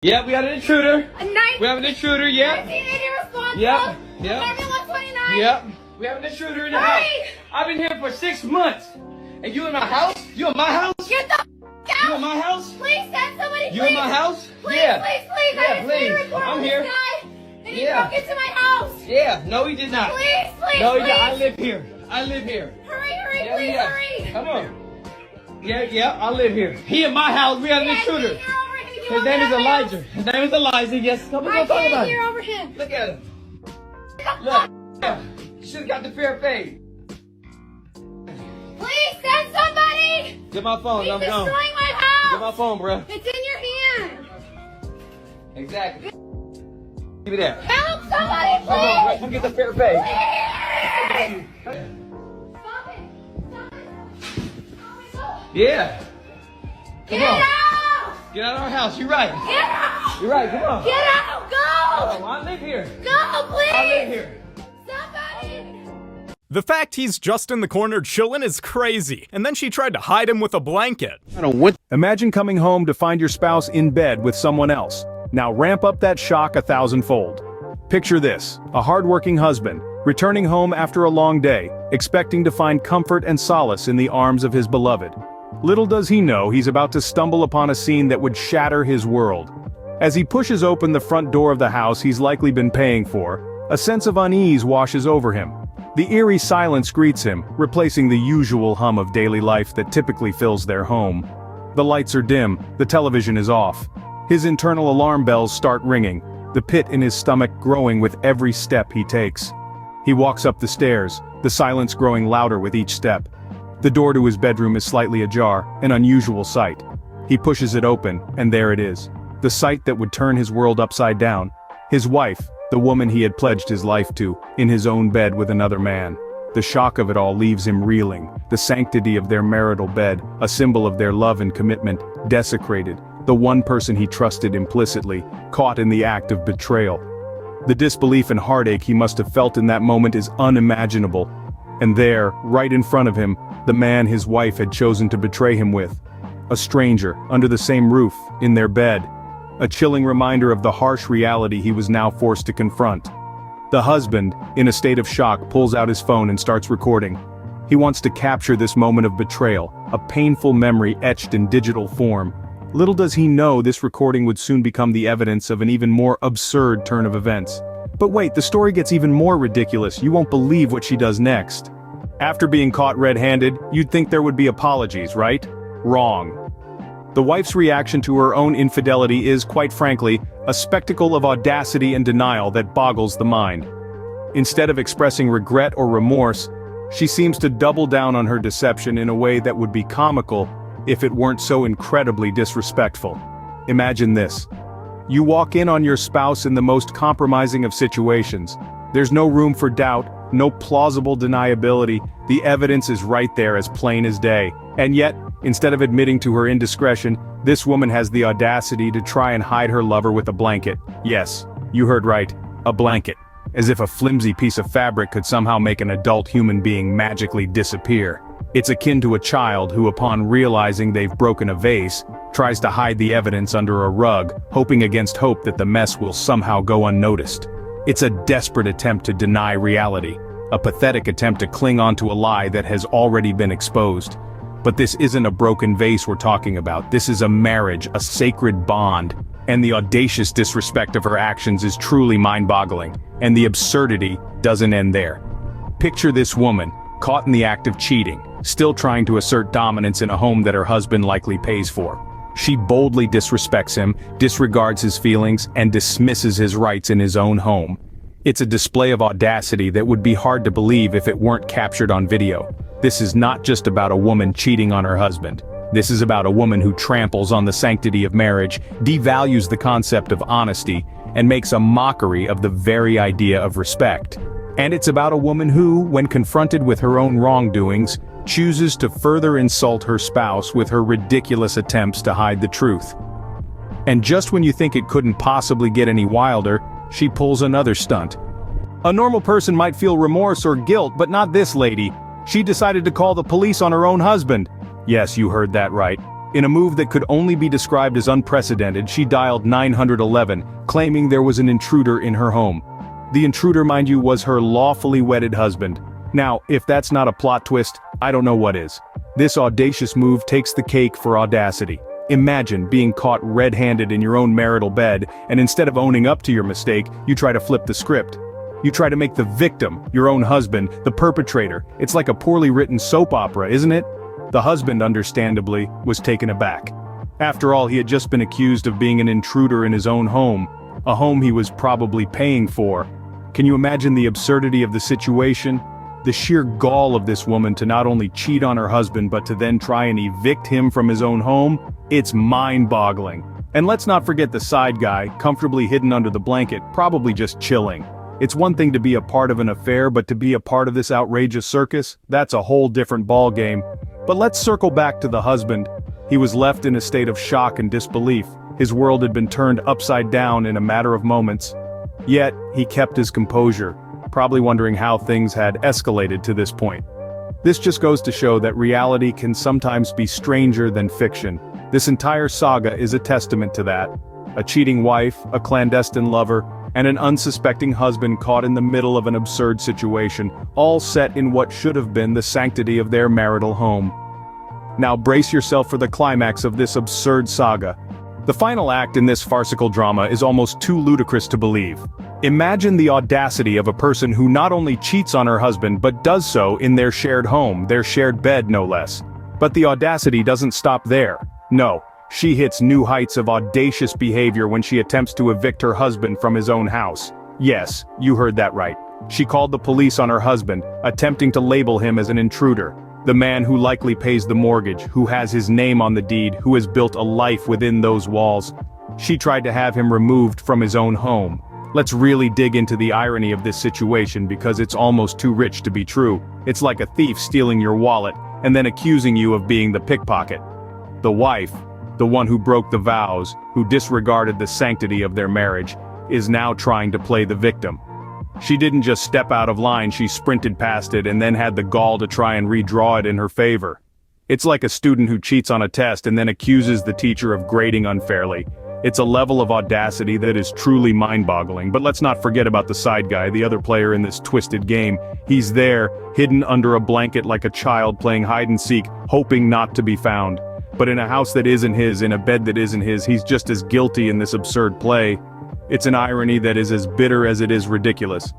Yeah, we got an intruder. We have an intruder, yeah. 1980 responsible. Yep. Apartment 129. Yep. We have an intruder in the house. I've been here for 6 months. And you in my house? You in my house? Get the out. You in my house? Please send somebody, You please. in my house? Please, Yeah. please. Yeah, I have a please. report I'm on here. this guy. And he Yeah. broke into my house. Yeah. No, he did not. Please. No, he did. I live here. Hurry, Yeah, please, yeah. hurry. Come on. Yeah, I live here. He in my house. We have an intruder. His name is Elijah. Yes. Come on, I talk can't about hear it. over him. Look at him. Look. Yeah. You should have got the fair fade. Please send somebody. Get my phone. He's I'm destroying gone. my house. Get my phone, bro. It's in your hand. Exactly. Give me that. Help somebody, Come on, bro. please. Come get the fair fade. Please. Stop it. Yeah. Come Get on. out. Get out of our house. You're right. Get out. You're right. Come on. Get out. Go. Oh, I live here. Go, please. I live here. Somebody. The fact he's just in the corner chillin' is crazy, and then she tried to hide him with a blanket. Imagine coming home to find your spouse in bed with someone else. Now ramp up that shock 1,000-fold. Picture this, a hardworking husband, returning home after a long day, expecting to find comfort and solace in the arms of his beloved. Little does he know he's about to stumble upon a scene that would shatter his world. As he pushes open the front door of the house he's likely been paying for, a sense of unease washes over him. The eerie silence greets him, replacing the usual hum of daily life that typically fills their home. The lights are dim, the television is off. His internal alarm bells start ringing, the pit in his stomach growing with every step he takes. He walks up the stairs, the silence growing louder with each step. The door to his bedroom is slightly ajar, an unusual sight. He pushes it open, and there it is. The sight that would turn his world upside down. His wife, the woman he had pledged his life to, in his own bed with another man. The shock of it all leaves him reeling, the sanctity of their marital bed, a symbol of their love and commitment, desecrated, the one person he trusted implicitly, caught in the act of betrayal. The disbelief and heartache he must have felt in that moment is unimaginable. And there, right in front of him, the man his wife had chosen to betray him with. A stranger, under the same roof, in their bed. A chilling reminder of the harsh reality he was now forced to confront. The husband, in a state of shock, pulls out his phone and starts recording. He wants to capture this moment of betrayal, a painful memory etched in digital form. Little does he know this recording would soon become the evidence of an even more absurd turn of events. But wait, the story gets even more ridiculous. You won't believe what she does next. After being caught red-handed, you'd think there would be apologies, right? Wrong. The wife's reaction to her own infidelity is, quite frankly, a spectacle of audacity and denial that boggles the mind. Instead of expressing regret or remorse, she seems to double down on her deception in a way that would be comical if it weren't so incredibly disrespectful. Imagine this. You walk in on your spouse in the most compromising of situations. There's no room for doubt, no plausible deniability, the evidence is right there as plain as day. And yet, instead of admitting to her indiscretion, this woman has the audacity to try and hide her lover with a blanket. Yes, you heard right, a blanket. As if a flimsy piece of fabric could somehow make an adult human being magically disappear. It's akin to a child who, upon realizing they've broken a vase, tries to hide the evidence under a rug, hoping against hope that the mess will somehow go unnoticed. It's a desperate attempt to deny reality, a pathetic attempt to cling onto a lie that has already been exposed. But this isn't a broken vase we're talking about, this is a marriage, a sacred bond, and the audacious disrespect of her actions is truly mind-boggling, and the absurdity doesn't end there. Picture this woman, caught in the act of cheating, still trying to assert dominance in a home that her husband likely pays for. She boldly disrespects him, disregards his feelings, and dismisses his rights in his own home. It's a display of audacity that would be hard to believe if it weren't captured on video. This is not just about a woman cheating on her husband. This is about a woman who tramples on the sanctity of marriage, devalues the concept of honesty, and makes a mockery of the very idea of respect. And it's about a woman who, when confronted with her own wrongdoings, chooses to further insult her spouse with her ridiculous attempts to hide the truth. And just when you think it couldn't possibly get any wilder, she pulls another stunt. A normal person might feel remorse or guilt, but not this lady. She decided to call the police on her own husband. Yes, you heard that right. In a move that could only be described as unprecedented, she dialed 911, claiming there was an intruder in her home. The intruder, mind you, was her lawfully wedded husband. Now, if that's not a plot twist, I don't know what is. This audacious move takes the cake for audacity. Imagine being caught red-handed in your own marital bed, and instead of owning up to your mistake, you try to flip the script. You try to make the victim, your own husband, the perpetrator. It's like a poorly written soap opera, isn't it? The husband, understandably, was taken aback. After all, he had just been accused of being an intruder in his own home, a home he was probably paying for. Can you imagine the absurdity of the situation? The sheer gall of this woman to not only cheat on her husband but to then try and evict him from his own home? It's mind-boggling. And let's not forget the side guy, comfortably hidden under the blanket, probably just chilling. It's one thing to be a part of an affair, but to be a part of this outrageous circus? That's a whole different ballgame. But let's circle back to the husband. He was left in a state of shock and disbelief. His world had been turned upside down in a matter of moments. Yet, he kept his composure, probably wondering how things had escalated to this point. This just goes to show that reality can sometimes be stranger than fiction. This entire saga is a testament to that. A cheating wife, a clandestine lover, and an unsuspecting husband caught in the middle of an absurd situation, all set in what should have been the sanctity of their marital home. Now brace yourself for the climax of this absurd saga. The final act in this farcical drama is almost too ludicrous to believe. Imagine the audacity of a person who not only cheats on her husband but does so in their shared home, their shared bed no less. But the audacity doesn't stop there. No, she hits new heights of audacious behavior when she attempts to evict her husband from his own house. Yes, you heard that right. She called the police on her husband, attempting to label him as an intruder. The man who likely pays the mortgage, who has his name on the deed, who has built a life within those walls. She tried to have him removed from his own home. Let's really dig into the irony of this situation because it's almost too rich to be true. It's like a thief stealing your wallet and then accusing you of being the pickpocket. The wife, the one who broke the vows, who disregarded the sanctity of their marriage, is now trying to play the victim. She didn't just step out of line, she sprinted past it and then had the gall to try and redraw it in her favor. It's like a student who cheats on a test and then accuses the teacher of grading unfairly. It's a level of audacity that is truly mind-boggling, but let's not forget about the side guy, the other player in this twisted game. He's there, hidden under a blanket like a child playing hide-and-seek, hoping not to be found. But in a house that isn't his, in a bed that isn't his, he's just as guilty in this absurd play. It's an irony that is as bitter as it is ridiculous.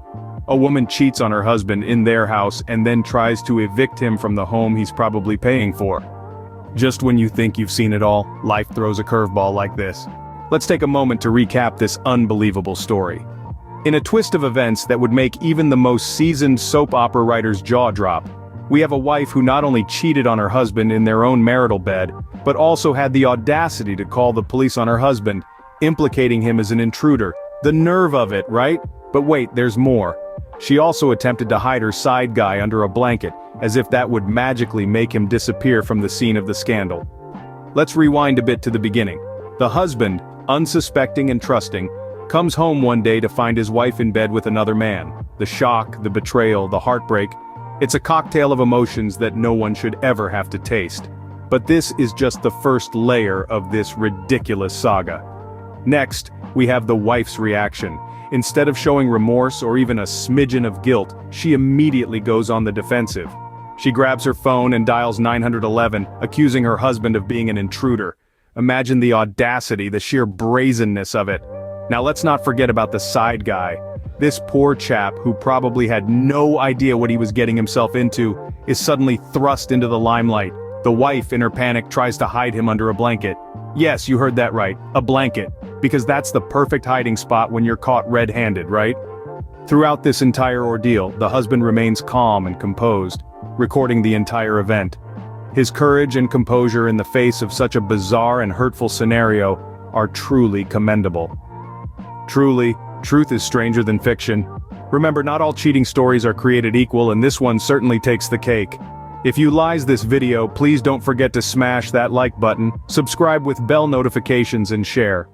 A woman cheats on her husband in their house and then tries to evict him from the home he's probably paying for. Just when you think you've seen it all, life throws a curveball like this. Let's take a moment to recap this unbelievable story. In a twist of events that would make even the most seasoned soap opera writer's jaw drop, we have a wife who not only cheated on her husband in their own marital bed, but also had the audacity to call the police on her husband, implicating him as an intruder. The nerve of it, right? But wait, there's more. She also attempted to hide her side guy under a blanket, as if that would magically make him disappear from the scene of the scandal. Let's rewind a bit to the beginning. The husband, unsuspecting and trusting, comes home one day to find his wife in bed with another man. The shock, the betrayal, the heartbreak. It's a cocktail of emotions that no one should ever have to taste. But this is just the first layer of this ridiculous saga. Next, we have the wife's reaction. Instead of showing remorse or even a smidgen of guilt, she immediately goes on the defensive. She grabs her phone and dials 911, accusing her husband of being an intruder. Imagine the audacity, the sheer brazenness of it. Now let's not forget about the side guy. This poor chap, who probably had no idea what he was getting himself into, is suddenly thrust into the limelight. The wife, in her panic, tries to hide him under a blanket. Yes, you heard that right, a blanket. Because that's the perfect hiding spot when you're caught red-handed, right? Throughout this entire ordeal, the husband remains calm and composed, recording the entire event. His courage and composure in the face of such a bizarre and hurtful scenario are truly commendable. Truly, truth is stranger than fiction. Remember, not all cheating stories are created equal, and this one certainly takes the cake. If you liked this video, please don't forget to smash that like button, subscribe with bell notifications and share.